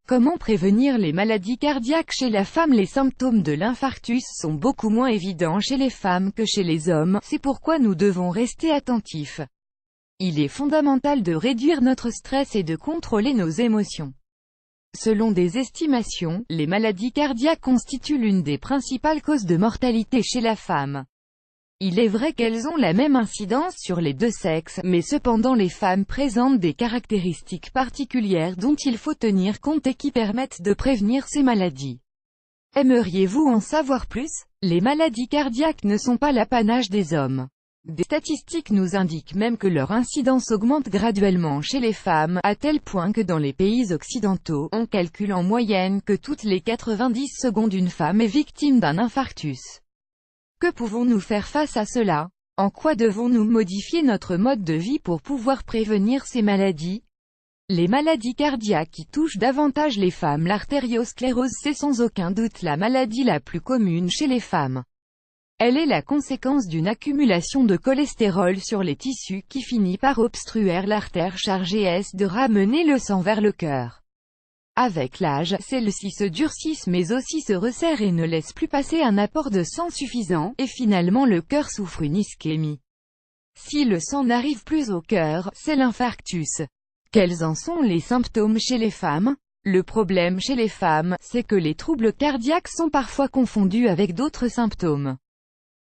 Comment prévenir les maladies cardiaques chez la femme? Les symptômes de l'infarctus sont beaucoup moins évidents chez les femmes que chez les hommes, c'est pourquoi nous devons rester attentifs. Il est fondamental de réduire notre stress et de contrôler nos émotions. Selon des estimations, les maladies cardiaques constituent l'une des principales causes de mortalité chez la femme. Il est vrai qu'elles ont la même incidence sur les deux sexes, mais cependant les femmes présentent des caractéristiques particulières dont il faut tenir compte et qui permettent de prévenir ces maladies. Aimeriez-vous en savoir plus? Les maladies cardiaques ne sont pas l'apanage des hommes. Des statistiques nous indiquent même que leur incidence augmente graduellement chez les femmes, à tel point que dans les pays occidentaux, on calcule en moyenne que toutes les 90 secondes une femme est victime d'un infarctus. Que pouvons-nous faire face à cela? En quoi devons-nous modifier notre mode de vie pour pouvoir prévenir ces maladies? Les maladies cardiaques qui touchent davantage les femmes. L'artériosclérose, c'est sans aucun doute la maladie la plus commune chez les femmes. Elle est la conséquence d'une accumulation de cholestérol sur les tissus qui finit par obstruer l'artère chargée de ramener le sang vers le cœur. Avec l'âge, celles-ci se durcissent mais aussi se resserrent et ne laissent plus passer un apport de sang suffisant, et finalement le cœur souffre une ischémie. Si le sang n'arrive plus au cœur, c'est l'infarctus. Quels en sont les symptômes chez les femmes? Le problème chez les femmes, c'est que les troubles cardiaques sont parfois confondus avec d'autres symptômes.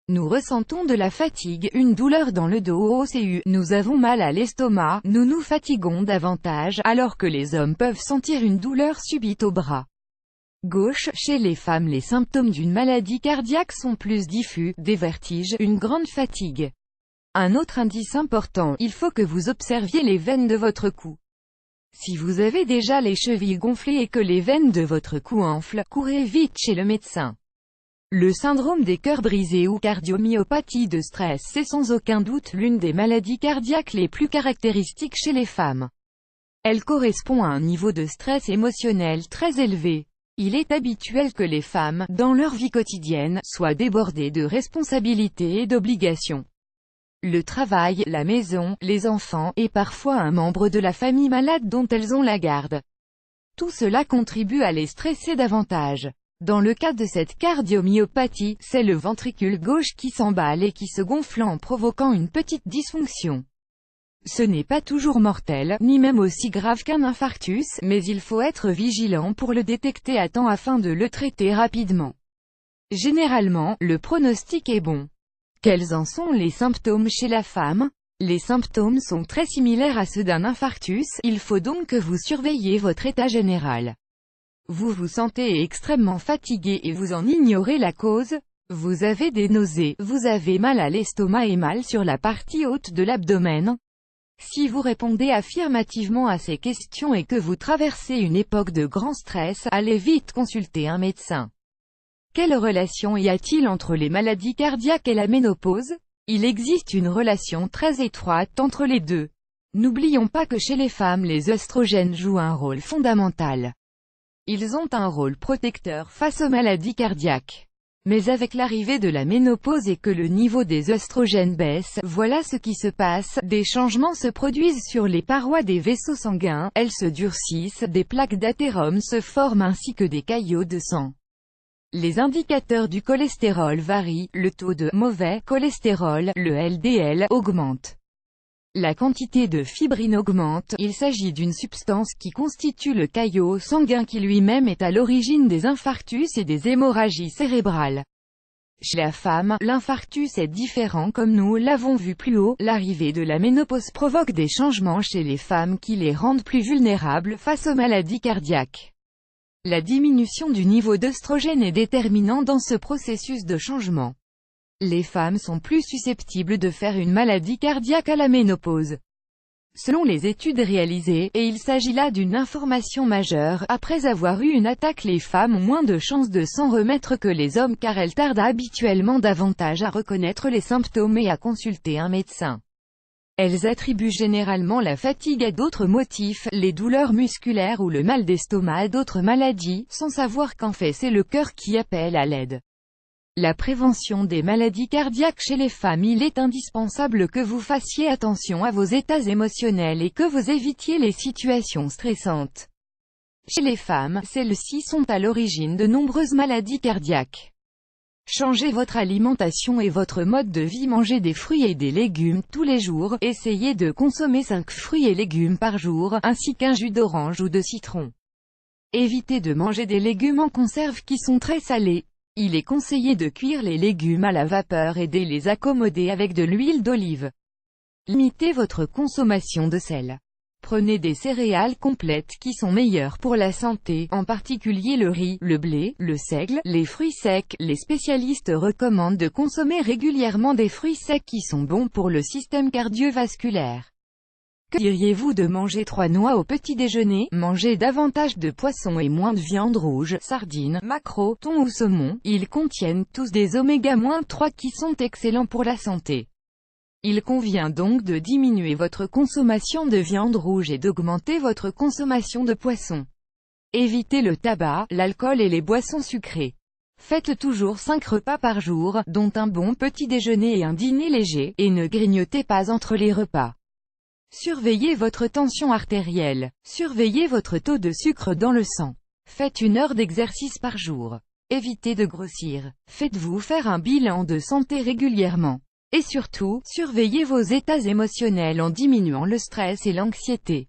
Nous ressentons de la fatigue, une douleur dans le dos nous avons mal à l'estomac, nous nous fatiguons davantage, alors que les hommes peuvent sentir une douleur subite au bras gauche. Chez les femmes, les symptômes d'une maladie cardiaque sont plus diffus, des vertiges, une grande fatigue. Un autre indice important, il faut que vous observiez les veines de votre cou. Si vous avez déjà les chevilles gonflées et que les veines de votre cou enflent, courez vite chez le médecin. Le syndrome des cœurs brisés ou cardiomyopathie de stress, c'est sans aucun doute l'une des maladies cardiaques les plus caractéristiques chez les femmes. Elle correspond à un niveau de stress émotionnel très élevé. Il est habituel que les femmes, dans leur vie quotidienne, soient débordées de responsabilités et d'obligations. Le travail, la maison, les enfants, et parfois un membre de la famille malade dont elles ont la garde. Tout cela contribue à les stresser davantage. Dans le cas de cette cardiomyopathie, c'est le ventricule gauche qui s'emballe et qui se gonfle en provoquant une petite dysfonction. Ce n'est pas toujours mortel, ni même aussi grave qu'un infarctus, mais il faut être vigilant pour le détecter à temps afin de le traiter rapidement. Généralement, le pronostic est bon. Quels en sont les symptômes chez la femme? Les symptômes sont très similaires à ceux d'un infarctus, il faut donc que vous surveilliez votre état général. Vous vous sentez extrêmement fatigué et vous en ignorez la cause. Vous avez des nausées, vous avez mal à l'estomac et mal sur la partie haute de l'abdomen. Si vous répondez affirmativement à ces questions et que vous traversez une époque de grand stress, allez vite consulter un médecin. Quelle relation y a-t-il entre les maladies cardiaques et la ménopause? Il existe une relation très étroite entre les deux. N'oublions pas que chez les femmes les œstrogènes jouent un rôle fondamental. Ils ont un rôle protecteur face aux maladies cardiaques. Mais avec l'arrivée de la ménopause et que le niveau des œstrogènes baisse, voilà ce qui se passe, des changements se produisent sur les parois des vaisseaux sanguins, elles se durcissent, des plaques d'athérome se forment ainsi que des caillots de sang. Les indicateurs du cholestérol varient, le taux de mauvais cholestérol, le LDL, augmente. La quantité de fibrine augmente, il s'agit d'une substance qui constitue le caillot sanguin qui lui-même est à l'origine des infarctus et des hémorragies cérébrales. Chez la femme, l'infarctus est différent comme nous l'avons vu plus haut, l'arrivée de la ménopause provoque des changements chez les femmes qui les rendent plus vulnérables face aux maladies cardiaques. La diminution du niveau d'œstrogène est déterminante dans ce processus de changement. Les femmes sont plus susceptibles de faire une maladie cardiaque à la ménopause. Selon les études réalisées, et il s'agit là d'une information majeure, après avoir eu une attaque, les femmes ont moins de chances de s'en remettre que les hommes car elles tardent habituellement davantage à reconnaître les symptômes et à consulter un médecin. Elles attribuent généralement la fatigue à d'autres motifs, les douleurs musculaires ou le mal d'estomac à d'autres maladies, sans savoir qu'en fait c'est le cœur qui appelle à l'aide. La prévention des maladies cardiaques chez les femmes. Il est indispensable que vous fassiez attention à vos états émotionnels et que vous évitiez les situations stressantes. Chez les femmes, celles-ci sont à l'origine de nombreuses maladies cardiaques. Changez votre alimentation et votre mode de vie. Mangez des fruits et des légumes tous les jours. Essayez de consommer 5 fruits et légumes par jour, ainsi qu'un jus d'orange ou de citron. Évitez de manger des légumes en conserve qui sont très salés. Il est conseillé de cuire les légumes à la vapeur et de les accommoder avec de l'huile d'olive. Limitez votre consommation de sel. Prenez des céréales complètes qui sont meilleures pour la santé, en particulier le riz, le blé, le seigle, les fruits secs. Les spécialistes recommandent de consommer régulièrement des fruits secs qui sont bons pour le système cardiovasculaire. Que diriez-vous de manger 3 noix au petit déjeuner? Mangez davantage de poissons et moins de viande rouge, sardines, maquereaux, thon ou saumon. Ils contiennent tous des oméga-3 qui sont excellents pour la santé. Il convient donc de diminuer votre consommation de viande rouge et d'augmenter votre consommation de poisson. Évitez le tabac, l'alcool et les boissons sucrées. Faites toujours 5 repas par jour, dont un bon petit déjeuner et un dîner léger, et ne grignotez pas entre les repas. Surveillez votre tension artérielle. Surveillez votre taux de sucre dans le sang. Faites 1 heure d'exercice par jour. Évitez de grossir. Faites-vous faire un bilan de santé régulièrement. Et surtout, surveillez vos états émotionnels en diminuant le stress et l'anxiété.